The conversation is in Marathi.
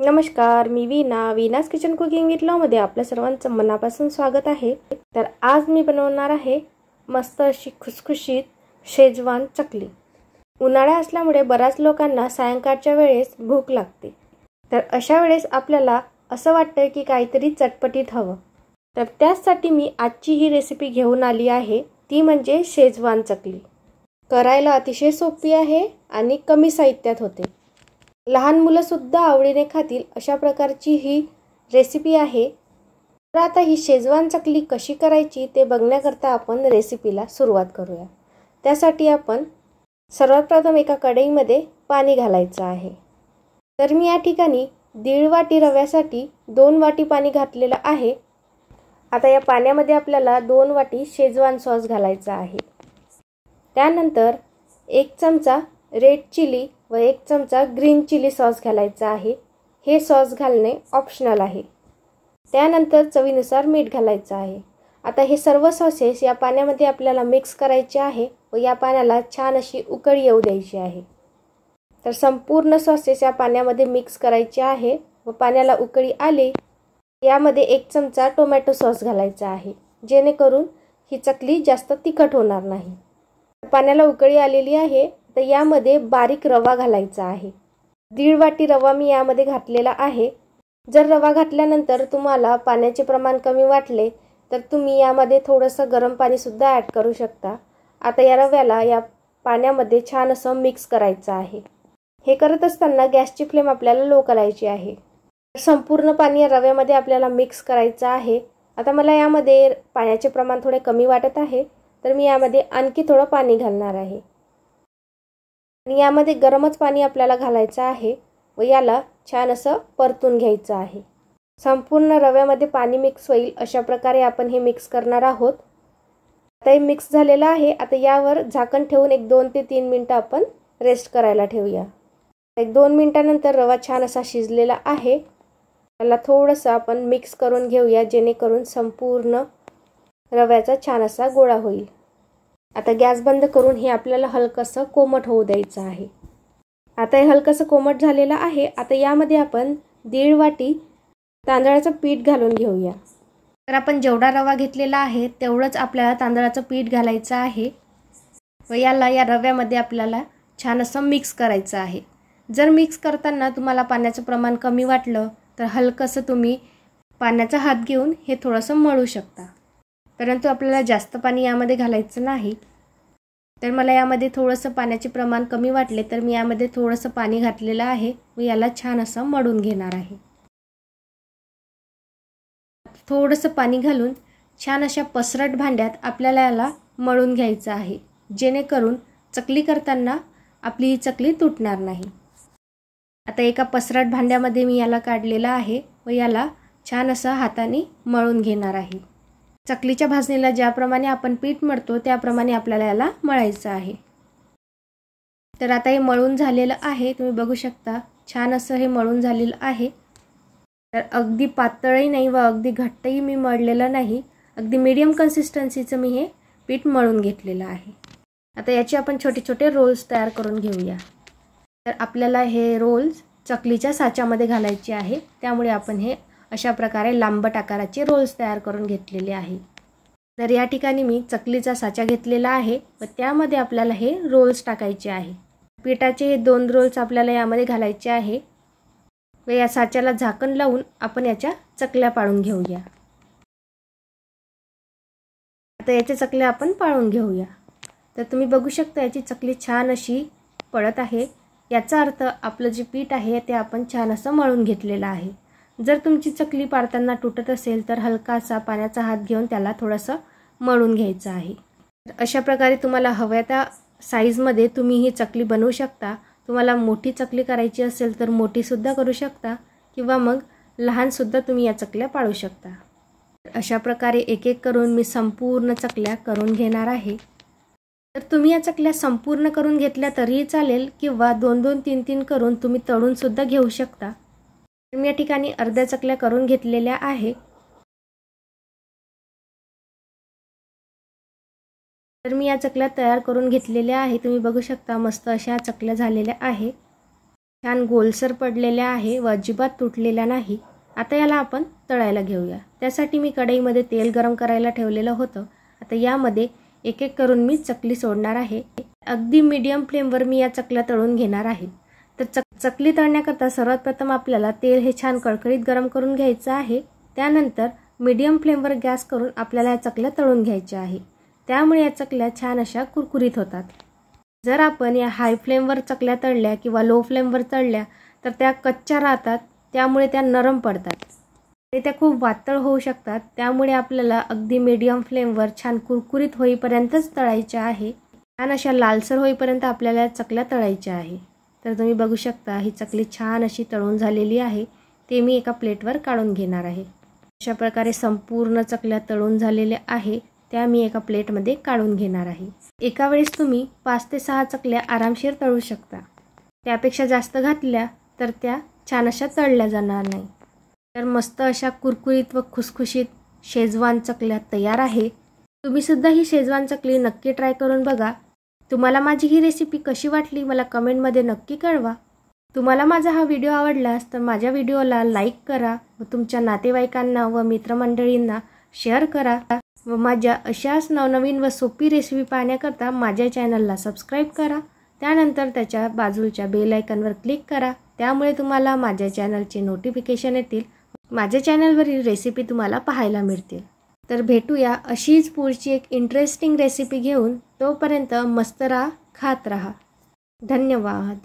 नमस्कार, मी वीनास किचन कुकिंग विथ लवमध्ये आपल्या सर्वांचं मनापासून स्वागत आहे। तर आज मी बनवणार आहे मस्त अशी खुसखुशीत शेजवान चकली। उन्हाळा असल्यामुळे बऱ्याच लोकांना सायंकाळच्या वेळेस भूक लागते। तर अशा वेळेस आपल्याला असं वाटतं की काहीतरी चटपटीत हवं। तर त्यासाठी मी आजची ही रेसिपी घेऊन आली आहे, ती म्हणजे शेजवान चकली। करायला अतिशय सोपी आहे आणि कमी साहित्यात होते। लहान मुलं सुद्धा आवडीने खातील अशा प्रकारची ही रेसिपी आहे। तर आता ही शेजवान चकली कशी करायची ते बघण्याकरता आपण रेसिपीला सुरुवात करूया। त्यासाठी आपण सर्वात प्रथम एका कढईमध्ये पाणी घालायचं आहे। तर मी या ठिकाणी 1.5 वाटी रव्यासाठी 2 वाटी पाणी घातलेलं आहे। आता या पाण्यामध्ये आपल्याला 2 वाटी शेजवान सॉस घालायचा आहे। त्यानंतर 1 चमचा रेड चिली व 1 चमचा ग्रीन चिली सॉस घालायचा आहे। हे सॉस घालणे ऑप्शनल आहे। त्यानंतर चवीनुसार मीठ घालायचं आहे। आता हे सर्व सॉसेस या पाण्यामध्ये आपल्याला मिक्स करायचे आहे व या पाण्याला छान अशी उकळी येऊ द्यायची आहे। तर संपूर्ण सॉसेस या पाण्यामध्ये मिक्स करायचे आहे व पाण्याला उकळी आली यामध्ये 1 चमचा टोमॅटो सॉस घालायचा आहे, जेणेकरून ही चकली जास्त तिखट होणार नाही। पाण्याला उकळी आलेली आहे, तर यामध्ये बारीक रवा घालायचा आहे। 1.5 वाटी रवा मी यामध्ये घातलेला आहे। जर रवा घातल्यानंतर तुम्हाला पाण्याचे प्रमाण कमी वाटले तर तुम्ही यामध्ये थोडंसं गरम पाणी सुद्धा ॲड करू शकता। आता या रव्याला या पाण्यामध्ये छान असं मिक्स करायचं आहे। हे करत असताना गॅसची फ्लेम आपल्याला लो करायची आहे। संपूर्ण पाणी या रव्यामध्ये आपल्याला मिक्स करायचं आहे। आता मला यामध्ये पाण्याचे प्रमाण थोडे कमी वाटत आहे, तर मी यामध्ये आणखी थोडं पाणी घालणार आहे। आणि यामध्ये गरमच पाणी आपल्याला घालायचं आहे व याला छान असं परतून घ्यायचं आहे। संपूर्ण रव्यामध्ये पाणी मिक्स होईल अशा प्रकारे आपण हे मिक्स करणार आहोत। आता हे मिक्स झालेलं आहे। आता यावर झाकण ठेवून एक 2 ते 3 मिनिटं आपण रेस्ट करायला ठेवूया। 1-2 मिनिटानंतर रवा छान असा शिजलेला आहे। त्याला थोडंसं आपण मिक्स करून घेऊया, जेणेकरून संपूर्ण रव्याचा छान असा गोळा होईल। आता गॅस बंद करून हे आपल्याला हलकंसं कोमट होऊ द्यायचं आहे। आता हे हलकंसं कोमट झालेलं आहे। आता यामध्ये आपण 1.5 वाटी तांदळाचं पीठ घालून घेऊया। तर आपण जेवढा रवा घेतलेला आहे तेवढंच आपल्याला तांदळाचं पीठ घालायचं आहे व याला या रव्यामध्ये आपल्याला छान असं मिक्स करायचं आहे। जर मिक्स करताना तुम्हाला पाण्याचं प्रमाण कमी वाटलं तर हलकंसं तुम्ही पाण्याचा हात घेऊन हे थोडंसं मळू शकता, परंतु आपल्याला जास्त पाणी यामध्ये घालायचं नाही। तर मला यामध्ये थोडंसं पाण्याचे प्रमाण कमी वाटले तर मी यामध्ये थोडंसं पाणी घातलेलं आहे व याला छान असं मळून घेणार आहे। थोडंसं पाणी घालून छान अशा पसरट भांड्यात आपल्याला याला मळून घ्यायचं आहे, जेणेकरून चकली करताना आपली ही चकली तुटणार नाही। आता एका पसरट भांड्यामध्ये मी याला काढलेलं आहे व याला छान असं हाताने मळून घेणार आहे। चकलीच्या भाजणीला ज्याप्रमाणे आपण पीठ मळतो त्याप्रमाणे आपल्याला याला मळायचं आहे। तर आता हे मळून झालेलं आहे, तुम्ही बघू शकता छान असं हे मळून झालेलं आहे। तर अगदी पातळही नाही व अगदी घट्टही मी मळलेलं नाही, अगदी मीडियम कन्सिस्टन्सीचं मी हे पीठ मळून घेतलेलं आहे। आता याचे आपण छोटे छोटे रोल्स तयार करून घेऊया। तर आपल्याला हे रोल्स चकलीच्या साच्यामध्ये घालायचे आहे, त्यामुळे आपण हे अशा प्रकारे लांबट आकाराचे रोल्स तयार करून घेतलेले आहे। तर या ठिकाणी मी चकलीचा साचा घेतलेला आहे व त्यामध्ये आपल्याला हे रोल्स टाकायचे आहे। पिठाचे हे 2 रोल्स आपल्याला यामध्ये घालायचे आहे व या साच्याला झाकण लावून आपण याच्या चकल्या पाडून घेऊया। आता याच्या चकल्या आपण पाडून घेऊया। तर तुम्ही बघू शकता याची चकली छान अशी पडत आहे। याचा अर्थ आपलं जे पीठ आहे ते आपण छान असं मळून घेतलेलं आहे। जर तुमची चकली पाडताना तुटत असेल तर हलकासा पाण्याचा हात घेऊन त्याला थोडंसं मळून घ्यायचं आहे। अशा प्रकारे तुम्हाला हव्या त्या साईजमध्ये तुम्ही ही चकली बनवू शकता। तुम्हाला मोठी चकली करायची असेल तर मोठी सुद्धा करू शकता किंवा मग लहान सुद्धा तुम्ही या चकल्या पाडू शकता। अशा प्रकारे एक एक करून मी संपूर्ण चकल्या करून घेणार आहे। तर तुम्ही या चकल्या संपूर्ण करून घेतल्या तरीही चालेल किंवा 2-2, 3-3 करून तुम्ही तळून सुद्धा घेऊ शकता। मी या ठिकाणी अर्ध्या चकल्या करून घेतलेल्या आहे। तर मी या चकल्या तयार करून घेतलेल्या आहे। तुम्ही बघू शकता मस्त अशा चकल्या झालेल्या आहे। छान गोलसर पडलेल्या आहे व अजिबात तुटलेल्या नाही। आता याला आपण तळायला घेऊया। त्यासाठी मी कढईमध्ये तेल गरम करायला ठेवलेलं होतं। आता यामध्ये एक एक करून मी चकली सोडणार आहे। अगदी मीडियम फ्लेमवर मी या चकल्या तळून घेणार आहे। तर चकली तळण्याकरता सर्वात प्रथम आपल्याला तेल हे छान कळकळीत गरम करून घ्यायचं आहे। त्यानंतर मीडियम फ्लेमवर गॅस करून आपल्याला या चकल्या तळून घ्यायच्या आहे। त्यामुळे या चकल्या छान अशा कुरकुरीत होतात। जर आपण या हाय फ्लेमवर चकल्या तळल्या किंवा लो फ्लेमवर तळल्या तर त्या कच्च्या राहतात, त्यामुळे त्या नरम पडतात आणि त्या खूप वातळ होऊ शकतात। त्यामुळे आपल्याला अगदी मीडियम फ्लेमवर छान कुरकुरीत होईपर्यंतच तळायच्या आहे। छान अशा लालसर होईपर्यंत आपल्याला चकल्या तळायच्या आहे। तर तुम्ही बघू शकता ही चकली छान अशी तळून झालेली आहे। ते मी एका प्लेटवर काढून घेणार आहे। अशा प्रकारे संपूर्ण चकल्या तळून झालेल्या आहे, त्या मी एका प्लेटमध्ये काढून घेणार आहे। एका वेळेस तुम्ही 5 ते 6 चकल्या आरामशीर तळू शकता। त्यापेक्षा जास्त घातल्या तर त्या छान अशा तळल्या जाणार नाही। तर मस्त अशा कुरकुरीत व खुसखुशीत शेजवान चकल्या तयार आहे। तुम्ही सुद्धा ही शेजवान चकली नक्की ट्राय करून बघा। तुम्हाला माझी ही रेसिपी कशी वाटली मला कमेंटमध्ये नक्की कळवा। तुम्हाला माझा हा व्हिडिओ आवडलास तर माझ्या व्हिडिओला लाईक करा व तुमच्या नातेवाईकांना व मित्रमंडळींना शेअर करा व माझ्या अशाच नवनवीन व सोपी रेसिपी पाहण्याकरता माझ्या चॅनलला सबस्क्राईब करा। त्यानंतर त्याच्या बाजूच्या बेल आयकॉनवर क्लिक करा, त्यामुळे तुम्हाला माझ्या चॅनलचे नोटिफिकेशन येतील। माझ्या चॅनलवरील रेसिपी तुम्हाला पाहायला मिळतील। तर भेटूया अशीच पुढची एक इंटरेस्टिंग रेसिपी घेऊन। तोपर्यंत मस्त राहा, खात राहा। धन्यवाद।